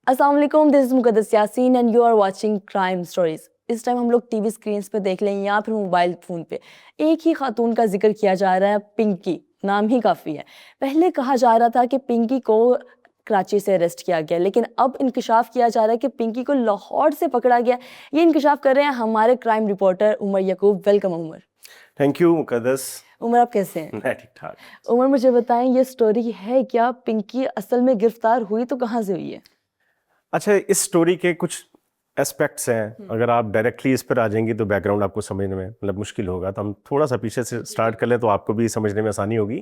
السلام علیکم، this is Muqaddas Yasin and you are watching crime stories. اس ٹائم ہم لوگ ٹی وی اسکرینس پہ دیکھ لیں یا پھر موبائل فون پہ ایک ہی خاتون کا ذکر کیا جا رہا ہے، پنکی. نام ہی کافی ہے. پہلے کہا جا رہا تھا کہ پنکی کو کراچی سے اریسٹ کیا گیا، لیکن اب انکشاف کیا جا رہا ہے کہ پنکی کو لاہور سے پکڑا گیا. یہ انکشاف کر رہے ہیں ہمارے crime reporter Umar Yaqoob. Welcome Umar. Thank you Muqaddas. Umar آپ کیسے ہیں؟ میں ٹھیک ٹھاک. عمر مجھے بتائیں، یہ سٹوری ہے کیا؟ پنکی اصل میں گرفتار ہوئی تو کہاں سے ہوئی ہے؟ اچھا، اس سٹوری کے کچھ اسپیکٹس ہیں. اگر آپ ڈائریکٹلی اس پر آ جائیں گی تو بیک گراؤنڈ آپ کو سمجھنے میں مشکل ہوگا، تو ہم تھوڑا سا پیچھے سے سٹارٹ کر لیں تو آپ کو بھی سمجھنے میں آسانی ہوگی.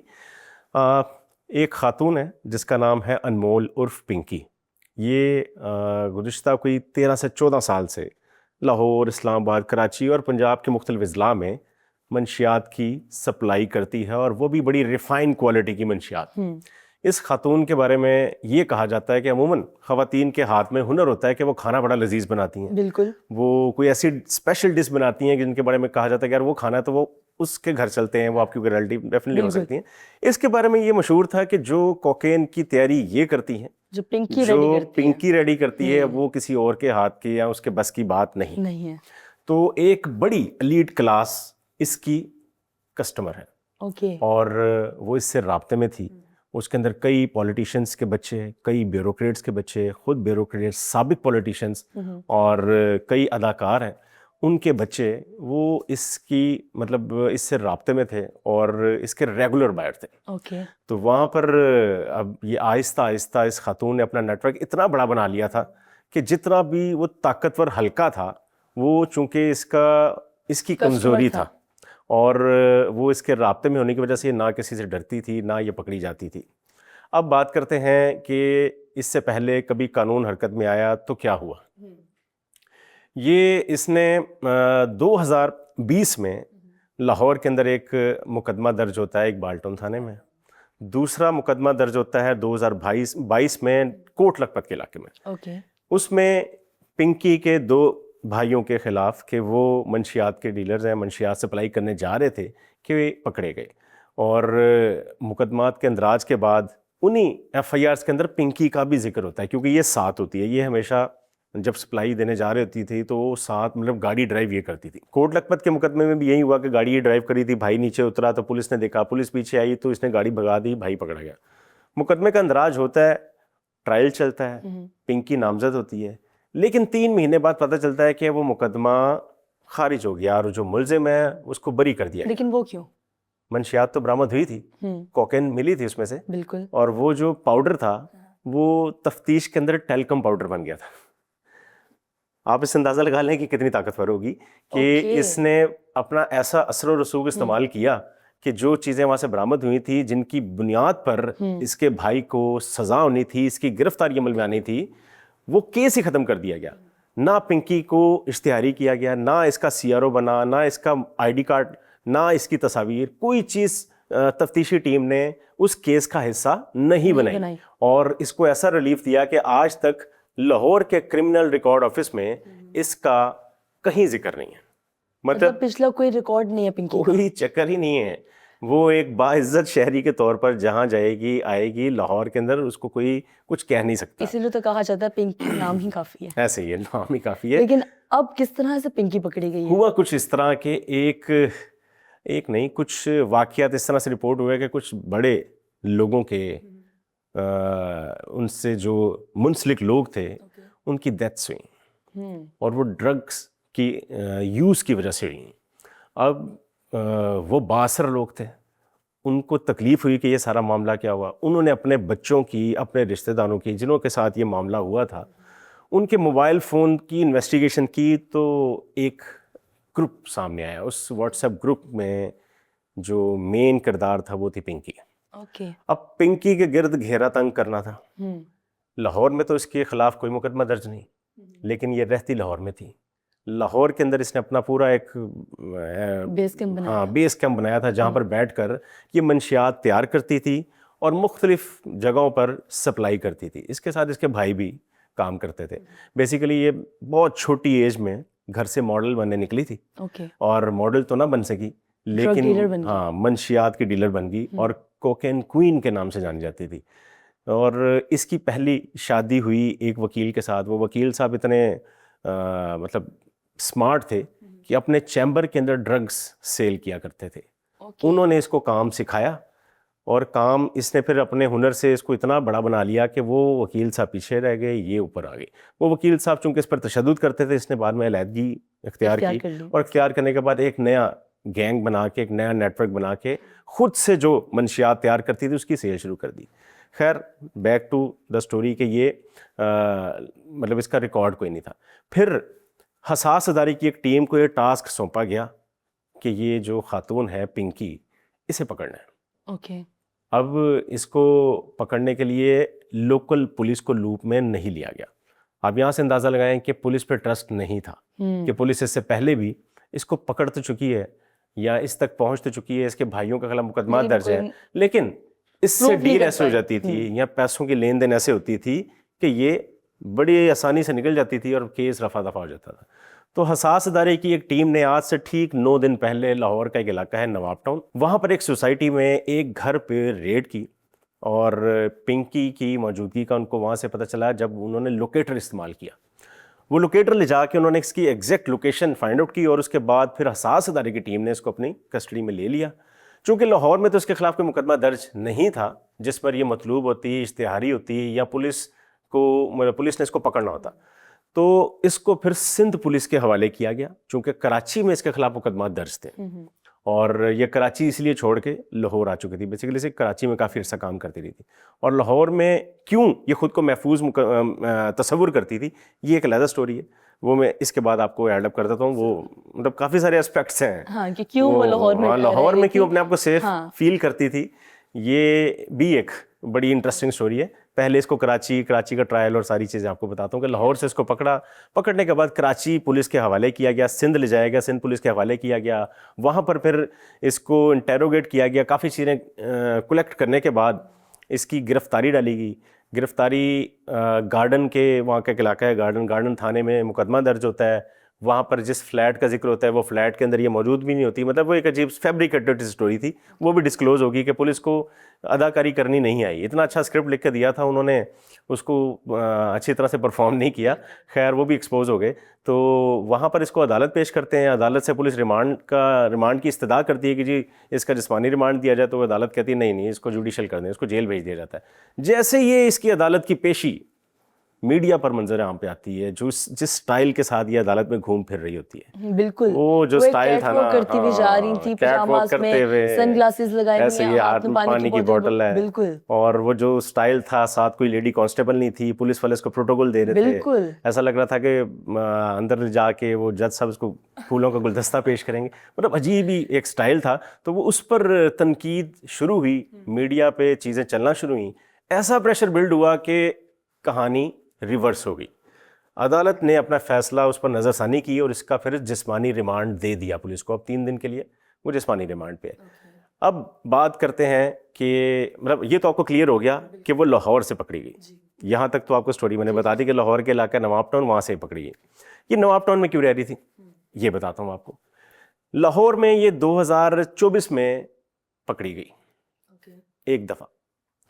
ایک خاتون ہے جس کا نام ہے انمول عرف پنکی. یہ گزشتہ کوئی 13 سے 14 سال سے لاہور، اسلام آباد، کراچی اور پنجاب کے مختلف اضلاع میں منشیات کی سپلائی کرتی ہے، اور وہ بھی بڑی ریفائن کوالٹی کی منشیات. اس خاتون کے بارے میں یہ کہا جاتا ہے کہ عموماً خواتین کے ہاتھ میں ہنر ہوتا ہے کہ وہ کھانا بڑا لذیذ بناتی ہیں. بالکل. وہ کوئی ایسی اسپیشل ڈش بناتی ہیں جن کے بارے میں کہا جاتا ہے کہ یار وہ کھانا ہے تو وہ اس کے گھر چلتے ہیں، وہ آپ کی ریلیٹیو ڈیفینیٹلی ہو سکتی ہیں. اس کے بارے میں یہ مشہور تھا کہ جو کوکین کی تیاری یہ کرتی ہیں، جو پنکی ریڈی کرتی ہے، وہ کسی اور کے ہاتھ کی یا اس کے بس کی بات نہیں ہے. تو ایک بڑی ایلیٹ کلاس اس کی کسٹمر ہے. اوکے. اور وہ اس سے رابطے میں تھی. اس کے اندر کئی پولیٹیشنز کے بچے، کئی بیوروکریٹس کے بچے، خود بیوروکریٹس، سابق پولیٹیشنز، اور کئی اداکار ہیں، ان کے بچے وہ اس کی اس سے رابطے میں تھے اور اس کے ریگولر بائر تھے. اوکے. تو وہاں پر اب یہ آہستہ آہستہ اس خاتون نے اپنا نیٹ ورک اتنا بڑا بنا لیا تھا کہ جتنا بھی وہ طاقتور حلقہ تھا، وہ چونکہ اس کی کمزوری تھا اور وہ اس کے رابطے میں ہونے کی وجہ سے نہ کسی سے ڈرتی تھی، نہ یہ پکڑی جاتی تھی. اب بات کرتے ہیں کہ اس سے پہلے کبھی قانون حرکت میں آیا تو کیا ہوا. یہ اس نے 2020 میں لاہور کے اندر ایک مقدمہ درج ہوتا ہے، ایک بالٹون تھانے میں. دوسرا مقدمہ درج ہوتا ہے 2022 میں کوٹ لکھپت کے علاقے میں. اوکے. اس میں پنکی کے 2 بھائیوں کے خلاف کہ وہ منشیات کے ڈیلرز ہیں، منشیات سپلائی کرنے جا رہے تھے، کہ پکڑے گئے. اور مقدمات کے اندراج کے بعد انہی ایف آئی آرز کے اندر پنکی کا بھی ذکر ہوتا ہے، کیونکہ یہ ساتھ ہوتی ہے. یہ ہمیشہ جب سپلائی دینے جا رہی ہوتی تھی تو وہ ساتھ گاڑی ڈرائیو یہ کرتی تھی. کوٹ لکھپت کے مقدمے میں بھی یہی ہوا کہ گاڑی یہ ڈرائیو کری تھی، بھائی نیچے اترا تو پولیس نے دیکھا، پولیس پیچھے آئی تو اس نے گاڑی بھگا دی، بھائی پکڑا گیا. مقدمے کا اندراج ہوتا ہے، ٹرائل چلتا ہے، پنکی نامزد ہوتی ہے. لیکن 3 مہینے بعد پتہ چلتا ہے کہ وہ مقدمہ خارج ہو گیا اور جو ملزم ہے اس کو بری کر دیا. لیکن وہ کیوں؟ منشیات تو برآمد ہوئی تھی، کوکین ملی تھی اس میں سے. بالکل. اور وہ جو پاؤڈر تھا وہ تفتیش کے اندر ٹیلکم پاؤڈر بن گیا تھا. آپ اس سے اندازہ لگا لیں کہ کتنی طاقتور ہوگی کہ اس نے اپنا ایسا اثر و رسوخ استعمال کیا کہ جو چیزیں وہاں سے برآمد ہوئی تھی، جن کی بنیاد پر اس کے بھائی کو سزا ہونی تھی، اس کی گرفتاری عمل میں آنی تھی، وہ کیس ہی ختم کر دیا گیا. نہ پنکی کو اشتہاری کیا گیا، نہ اس کا سی آر او بنا، نہ اس کا آئی ڈی کارڈ، نہ اس کی تصاویر، کوئی چیز تفتیشی ٹیم نے اس کیس کا حصہ نہیں بنائی. اور اس کو ایسا ریلیف دیا کہ آج تک لاہور کے کرمنل ریکارڈ آفس میں اس کا کہیں ذکر نہیں ہے. مطلب پچھلا کوئی ریکارڈ نہیں ہے پنکی کا، کوئی چکر ہی نہیں ہے. وہ ایک باعزت شہری کے طور پر جہاں جائے گی آئے گی لاہور کے اندر، اس کو کوئی کچھ کہہ نہیں سکتا. اسی لیے تو کہا جاتا ہے پنکی نام ہی کافی ہے. ایسے ہی ہے، نام ہی کافی ہے. لیکن اب کس طرح سے پنکی پکڑی گئی ہے؟ ہوا کچھ اس طرح کہ ایک نہیں، کچھ واقعات اس طرح سے رپورٹ ہوئے کہ کچھ بڑے لوگوں کے ان سے جو منسلک لوگ تھے ان کی ڈیتھس ہوئیں، اور وہ ڈرگس کی یوز کی وجہ سے ہوئیں. اب وہ بااثر لوگ تھے، ان کو تکلیف ہوئی کہ یہ سارا معاملہ کیا ہوا. انہوں نے اپنے بچوں کی، اپنے رشتہ داروں کی جنہوں کے ساتھ یہ معاملہ ہوا تھا، ان کے موبائل فون کی انویسٹیگیشن کی تو ایک گروپ سامنے آیا. اس واٹس ایپ گروپ میں جو مین کردار تھا وہ تھی پنکی. اوکے. اب پنکی کے گرد گھیرا تنگ کرنا تھا. لاہور میں تو اس کے خلاف کوئی مقدمہ درج نہیں، لیکن یہ رہتی لاہور میں تھی. لاہور کے اندر اس نے اپنا پورا ایک بیس کیمپ بنایا تھا جہاں پر بیٹھ کر یہ منشیات تیار کرتی تھی اور مختلف جگہوں پر سپلائی کرتی تھی. اس کے ساتھ اس کے بھائی بھی کام کرتے تھے. بیسیکلی یہ بہت چھوٹی ایج میں گھر سے ماڈل بننے نکلی تھی، اور ماڈل تو نہ بن سکی لیکن منشیات کی ڈیلر بن گئی اور کوکین کوئین کے نام سے جانی جاتی تھی. اور اس کی پہلی شادی ہوئی ایک وکیل کے ساتھ. وہ وکیل صاحب اتنے مطلب اسمارٹ تھے کہ اپنے چیمبر کے اندر ڈرگس سیل کیا کرتے تھے. انہوں نے اس کو کام سکھایا اور کام اس نے پھر اپنے ہنر سے اس کو اتنا بڑا بنا لیا کہ وہ وکیل صاحب پیچھے رہ گئے, یہ اوپر آ گئے. وہ وکیل صاحب چونکہ اس پر تشدد کرتے تھے, اس نے بعد میں علیحدگی اختیار کی, اور اختیار کرنے کے بعد ایک نیا گینگ بنا کے, ایک نیا نیٹ ورک بنا کے خود سے جو منشیات تیار کرتی تھی اس کی سیل شروع کر دی. خیر بیک ٹو دا سٹوری کہ یہ مطلب اس کا ریکارڈ کوئی نہیں تھا. پھر حساس ادارے کی ایک ٹیم کو یہ ٹاسک سونپا گیا کہ یہ جو خاتون ہے پنکی, اسے پکڑنا ہے. اوکے. اب اس کو پکڑنے کے لیے لوکل پولیس کو لوپ میں نہیں لیا گیا. آپ یہاں سے اندازہ لگائیں کہ پولیس پہ ٹرسٹ نہیں تھا, کہ پولیس اس سے پہلے بھی اس کو پکڑ تو چکی ہے یا اس تک پہنچ تو چکی ہے, اس کے بھائیوں کے خلاف مقدمات درج ہیں, لیکن اس سے ڈیل ایسے ہو جاتی تھی یا پیسوں کی لین دین ایسے ہوتی تھی کہ یہ بڑی آسانی سے نکل جاتی تھی اور کیس رفع دفع ہو جاتا تھا. تو حساس ادارے کی ایک ٹیم نے آج سے ٹھیک 9 دن پہلے لاہور کا ایک علاقہ ہے نواب ٹاؤن, وہاں پر ایک سوسائٹی میں ایک گھر پہ ریڈ کی, اور پنکی کی موجودگی کا ان کو وہاں سے پتہ چلا جب انہوں نے لوکیٹر استعمال کیا. وہ لوکیٹر لے جا کے انہوں نے اس کی ایگزیکٹ لوکیشن فائنڈ آؤٹ کی, اور اس کے بعد پھر حساس ادارے کی ٹیم نے اس کو اپنی کسٹڈی میں لے لیا. چونکہ لاہور میں تو اس کے خلاف کوئی مقدمہ درج نہیں تھا جس پر یہ مطلوب ہوتی, اشتہاری ہوتی, یا پولیس نے اس کو پکڑنا ہوتا, تو اس کو پھر سندھ پولیس کے حوالے کیا گیا, چونکہ کراچی میں اس کے خلاف مقدمات درج تھے, اور یہ کراچی اس لیے چھوڑ کے لاہور آ چکی تھی. بیسیکلی سے کراچی میں کافی عرصہ کام کرتی رہی تھی, اور لاہور میں کیوں یہ خود کو محفوظ تصور کرتی تھی یہ ایک علیحدہ سٹوری ہے, وہ میں اس کے بعد آپ کو ایڈ اپ کر دیتا ہوں. وہ مطلب کافی سارے اسپیکٹس ہیں, ہاں کہ کیوں وہ لاہور میں کیوں اپنے آپ کو سیف فیل کرتی تھی, یہ بھی ایک بڑی انٹرسٹنگ سٹوری ہے. پہلے اس کو کراچی کا ٹرائل اور ساری چیزیں آپ کو بتاتا ہوں کہ لاہور سے اس کو پکڑنے کے بعد کراچی پولیس کے حوالے کیا گیا, سندھ لے جایا گیا, سندھ پولیس کے حوالے کیا گیا, وہاں پر پھر اس کو انٹیروگیٹ کیا گیا. کافی چیزیں کلیکٹ کرنے کے بعد اس کی گرفتاری ڈالی گئی. گرفتاری گارڈن کے, وہاں کا ایک علاقہ ہے گارڈن تھانے میں مقدمہ درج ہوتا ہے. وہاں پر جس فلیٹ کا ذکر ہوتا ہے وہ فلیٹ کے اندر یہ موجود بھی نہیں ہوتی. مطلب وہ ایک عجیب فیبریکیٹڈ سٹوری تھی, وہ بھی ڈسکلوز ہوگی کہ پولیس کو اداکاری کرنی نہیں آئی. اتنا اچھا اسکرپٹ لکھ کے دیا تھا انہوں نے, اس کو اچھی طرح سے پرفارم نہیں کیا. خیر وہ بھی ایکسپوز ہو گئے. تو وہاں پر اس کو عدالت پیش کرتے ہیں. عدالت سے پولیس ریمانڈ کی استدعا کرتی ہے کہ جی اس کا جسمانی ریمانڈ دیا جائے, تو عدالت کہتی ہے نہیں اس کو جوڈیشل کر دیں, اس کو جیل بھیج دیا جاتا ہے. جیسے یہ اس کی عدالت کی پیشی میڈیا پر منظر عام پہ آتی ہے, جس سٹائل کے ساتھ یہ عدالت میں گھوم پھر رہی ہوتی ہے, بالکل وہ جو سٹائل تھا نا, کرتی ہوئی جا رہی تھی, پجاماز میں سن گلاسز لگائے ہوئے, ایسے یہ ہاتھ میں پانی کی بوتل ہے, بالکل. اور وہ جو سٹائل تھا, ساتھ کوئی لیڈی کانسٹیبل نہیں تھی, پولیس والے اس کو پروٹوکول دے رہے تھے, ایسا لگ رہا تھا کہ اندر جا کے وہ جج صاحب اس کو پھولوں کا گلدستہ پیش کریں گے. مطلب عجیب ہی ایک سٹائل تھا. تو وہ اس پر تنقید شروع ہوئی, میڈیا پہ چیزیں چلنا شروع ہوئیں. ایسا پریشر بلڈ ہوا کہ کہانی ریورس ہو گئی. عدالت نے اپنا فیصلہ اس پر نظر ثانی کی اور اس کا پھر جسمانی ریمانڈ دے دیا پولیس کو. اب 3 دن کے لیے وہ جسمانی ریمانڈ پہ ہے. اب بات کرتے ہیں کہ مطلب یہ تو آپ کو کلیئر ہو گیا کہ وہ لاہور سے پکڑی گئی. یہاں تک تو آپ کو سٹوری میں نے بتا دی کہ لاہور کے علاقہ نواب ٹاؤن, وہاں سے پکڑی گئی. یہ نواب ٹاؤن میں کیوں رہ رہی تھی یہ بتاتا ہوں آپ کو. لاہور میں یہ 2024 میں پکڑی گئی ایک دفعہ,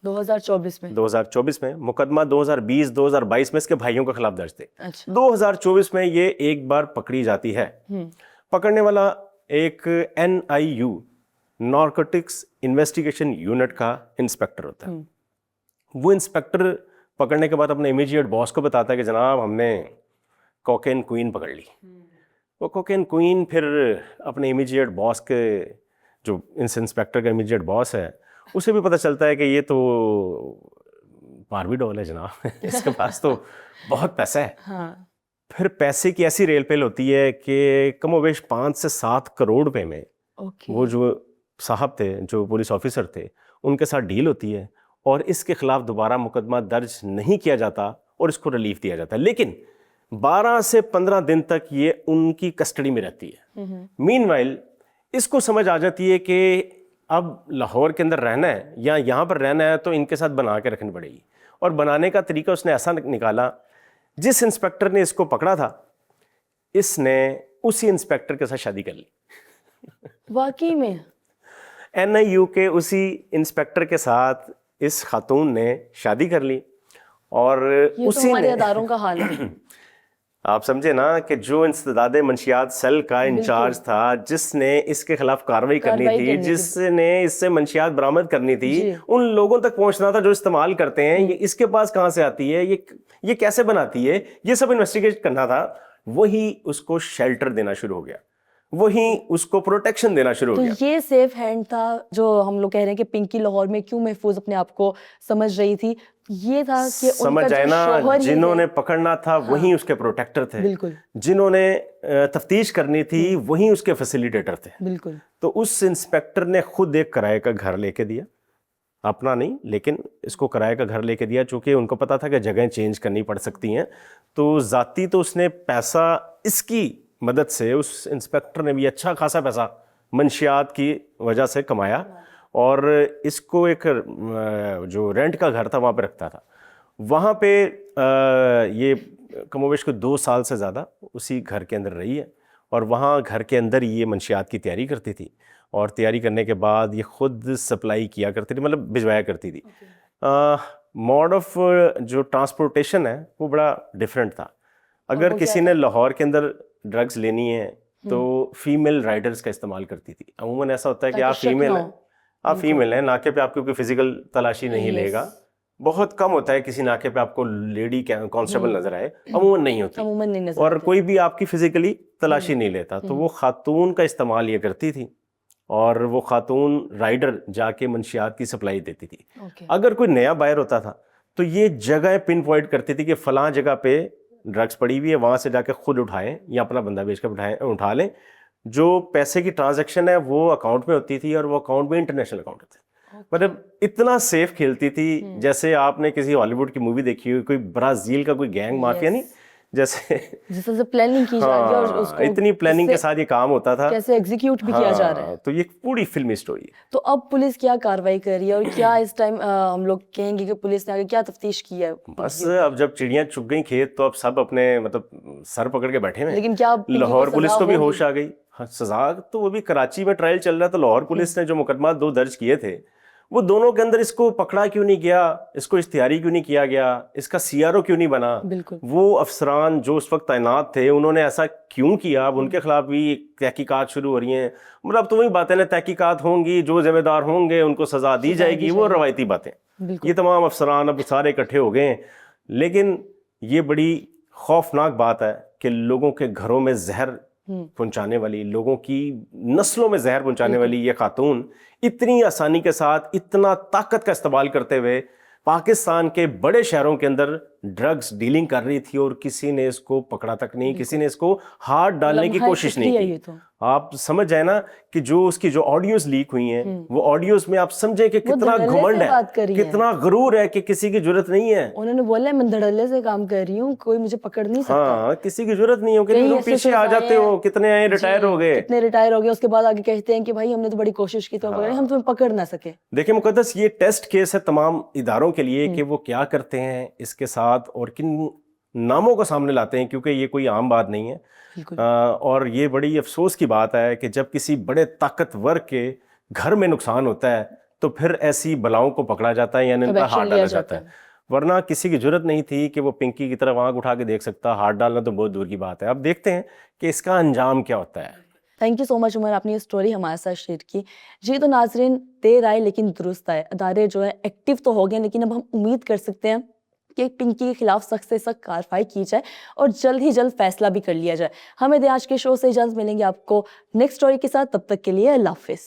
2024 میں. مقدمہ 2020-2022 میں اس کے بھائیوں کے خلاف درج تھے. 2024 میں یہ ایک بار پکڑی جاتی ہے. پکڑنے والا ایک NIU نارکوٹکس انویسٹیگیشن یونٹ کا انسپیکٹر ہوتا ہے. وہ انسپیکٹر پکڑنے کے بعد اپنے امیجیٹ باس کو بتاتا ہے کہ جناب ہم نے کوکین کوئین پکڑ لی. وہ کوکین کوئین پھر اپنے امیجیٹ باس کے, جو اس انسپیکٹر کا امیجیٹ باس ہے, اسے بھی پتہ چلتا ہے کہ یہ تو باربی ڈول ہے جناب, اس کے پاس تو بہت پیسہ ہے. پھر پیسے کی ایسی ریل پیل ہوتی ہے کہ کم و بیش 5 سے 7 کروڑ روپے میں وہ جو صاحب تھے, جو پولیس آفیسر تھے, ان کے ساتھ ڈیل ہوتی ہے, اور اس کے خلاف دوبارہ مقدمہ درج نہیں کیا جاتا اور اس کو ریلیف دیا جاتا ہے. لیکن 12 سے 15 دن تک یہ ان کی کسٹڈی میں رہتی ہے. مین وائل اس کو سمجھ آ جاتی ہے کہ اب لاہور کے اندر رہنا ہے یا یہاں پر رہنا ہے تو ان کے ساتھ بنا کے رکھنی پڑے گی. اور بنانے کا طریقہ اس نے ایسا نکالا, جس انسپیکٹر نے اس کو پکڑا تھا اس نے اسی انسپیکٹر کے ساتھ شادی کر لی. واقعی میں NIU کے اسی انسپیکٹر کے ساتھ اس خاتون نے شادی کر لی اور یہ تو اسی ہمارے نے اداروں کا حال ہے. آپ سمجھے نا کہ جو انسداد منشیات سیل کا انچارج تھا، جس نے اس کے خلاف کارروائی کرنی تھی، جس نے اس سے منشیات برآمد کرنی تھی، ان لوگوں تک پہنچنا تھا جو استعمال کرتے ہیں، یہ اس کے پاس کہاں سے آتی ہے، یہ کیسے بناتی ہے، یہ سب انویسٹیگیٹ کرنا تھا. وہی اس کو شیلٹر دینا شروع ہو گیا، وہی اس کو پروٹیکشن دینا شروع ہو گیا. تو یہ سیف ہینڈ تھا جو ہم لوگ کہہ رہے ہیں کہ پنکی لاہور میں کیوں محفوظ اپنے آپ کو سمجھ رہی تھی. یہ تھا کہ ان کا جو شوہر جنہوں نے پکڑنا تھا وہی اس کے پروٹیکٹر تھے، بالکل جنہوں نے تفتیش کرنی تھی وہی اس کے فیسیلیٹیٹر تھے. بالکل. تو اس انسپیکٹر نے خود ایک کرائے کا گھر لے کے دیا، اپنا نہیں لیکن اس کو کرائے کا گھر لے کے دیا، چونکہ ان کو پتا تھا کہ جگہیں چینج کرنی پڑ سکتی ہیں. تو ذاتی تو اس نے پیسہ اس کی مدد سے، اس انسپیکٹر نے بھی اچھا خاصا پیسہ منشیات کی وجہ سے کمایا، اور اس کو ایک جو رینٹ کا گھر تھا وہاں پہ رکھتا تھا. وہاں پہ یہ کم و بیش کو 2 سال سے زیادہ اسی گھر کے اندر رہی ہے، اور وہاں گھر کے اندر یہ منشیات کی تیاری کرتی تھی، اور تیاری کرنے کے بعد یہ خود سپلائی کیا کرتی تھی، مطلب بھجوایا کرتی تھی. موڈ آف جو ٹرانسپورٹیشن ہے وہ بڑا ڈفرینٹ تھا. اگر کسی نے لاہور کے اندر ڈرگز لینی ہے تو فیمیل رائڈرز کا استعمال کرتی تھی. عموماً ایسا ہوتا ہے کہ آپ فیمیل ہیں، ناکے پہ آپ کی کوئی فزیکل تلاشی نہیں لے گا. بہت کم ہوتا ہے کسی ناکے پہ آپ کو لیڈی کانسٹیبل نظر آئے، عموماً نہیں ہوتی، اور کوئی بھی آپ کی فزیکلی تلاشی نہیں لیتا. تو وہ خاتون کا استعمال یہ کرتی تھی، اور وہ خاتون رائڈر جا کے منشیات کی سپلائی دیتی تھی. اگر کوئی نیا بائر ہوتا تھا تو یہ جگہ پن پوائنٹ کرتی تھی کہ فلاں جگہ پہ ڈرگس پڑی ہوئی ہے، وہاں سے جا کے خود اٹھائیں یا اپنا بندہ بھیج کے اٹھا لیں. جو پیسے کی ٹرانزیکشن ہے وہ اکاؤنٹ میں ہوتی تھی، اور وہ اکاؤنٹ میں انٹرنیشنل اکاؤنٹ تھے. مطلب اتنا سیف کھیلتی تھی جیسے آپ نے کسی ہالی ووڈ کی مووی دیکھی ہوئی، کوئی برازیل کا کوئی گینگ مافیا نہیں، جیسے پلاننگ کی جا رہی ہے، اور اس کو اتنی پلاننگ کے ساتھ یہ کام ہوتا تھا، کیسے ایگزیکیوٹ بھی کیا جا رہا ہے. تو یہ پوری فلمی سٹوری ہے. تو اب پولیس کیا کاروائی کر رہی ہے، اور کیا اس ٹائم ہم لوگ کہیں گے کہ پولیس نے آگے کیا تفتیش کی ہے؟ بس اب جب چڑیاں چگ گئی کھیت تو اب سب اپنے مطلب سر پکڑ کے بیٹھے ہوئے. لیکن کیا لاہور پولیس کو بھی ہوش آ گئی. سزا تو وہ بھی کراچی میں ٹرائل چل رہا تھا، لاہور پولیس نے جو مقدمات 2 درج کیے تھے وہ دونوں کے اندر اس کو پکڑا کیوں نہیں گیا، اس کو اشتہاری کیوں نہیں کیا گیا، اس کا سی آر او کیوں نہیں بنا. وہ افسران جو اس وقت تعینات تھے انہوں نے ایسا کیوں کیا؟ اب ان کے خلاف بھی تحقیقات شروع ہو رہی ہیں. مطلب اب تو وہی باتیں نا، تحقیقات ہوں گی، جو ذمہ دار ہوں گے ان کو سزا دی جائے گی، وہ روایتی باتیں. یہ تمام افسران اب سارے اکٹھے ہو گئے ہیں. لیکن یہ بڑی خوفناک بات ہے کہ لوگوں کے گھروں میں زہر پہنچانے والی، لوگوں کی نسلوں میں زہر پہنچانے والی یہ خاتون اتنی آسانی کے ساتھ، اتنا طاقت کا استعمال کرتے ہوئے پاکستان کے بڑے شہروں کے اندر ڈرگز ڈیلنگ کر رہی تھی، اور کسی نے اس کو پکڑا تک نہیں، کسی نے اس کو ہاتھ ڈالنے کی کوشش نہیں کی. آپ سمجھ جائیں نا کہ جو اس کی جو آڈیوز لیک ہوئی ہیں، وہ آڈیوز میں آپ سمجھیں کہ کتنا گھمنڈ ہے، کتنا غرور ہے کہ کسی کی جرت نہیں ہے. انہوں نے بولا میں دھڑلے سے کام کر رہی ہوں، کوئی مجھے پکڑ نہیں سکتا. ہاں، کسی کی ضرورت نہیں ہو. کتنے لوگ پیچھے آ جاتے ہو، کتنے آئے ریٹائر ہو گئے، کتنے ریٹائر ہو گئے، اس کے بعد آگے کہتے ہیں کہ بھائی ہم نے تو بڑی کوشش کی، تو ہم تمہیں پکڑ نہ سکے. دیکھیں مقدس، یہ ٹیسٹ کیس ہے تمام اداروں کے لیے کہ وہ کیا کرتے ہیں اس کے ساتھ اور کن ناموں کو سامنے لاتے ہیں، کیونکہ یہ کوئی عام بات نہیں ہے. اور یہ بڑی افسوس کی بات ہے کہ جب کسی بڑے طاقتور کے گھر میں نقصان ہوتا ہے تو پھر ایسی بلاؤں کو پکڑا جاتا ہے، یعنی ان کا ہاتھ ڈالا جاتا ہے. ورنہ کسی کی ضرورت نہیں تھی کہ وہ پنکی کی طرف آنکھ اٹھا کے دیکھ سکتا. ہاتھ ڈالنا تو بہت دور کی بات ہے. اب دیکھتے ہیں کہ اس کا انجام کیا ہوتا ہے. تھینک یو سو مچ عمر، آپ نے یہ اسٹوری ہمارے ساتھ شیئر کی. جی تو ناظرین، دیر آئے لیکن درست آئے. ادارے جو ہے ایکٹیو تو ہو گئے، لیکن اب ہم امید کر سکتے ہیں کہ پنکی کے خلاف سخت سے سخت کارروائی کی جائے اور جلد ہی جلد فیصلہ بھی کر لیا جائے. ہمیں آج کے شو سے اجازت، ملیں گے آپ کو نیکسٹ اسٹوری کے ساتھ. تب تک کے لیے اللہ حافظ.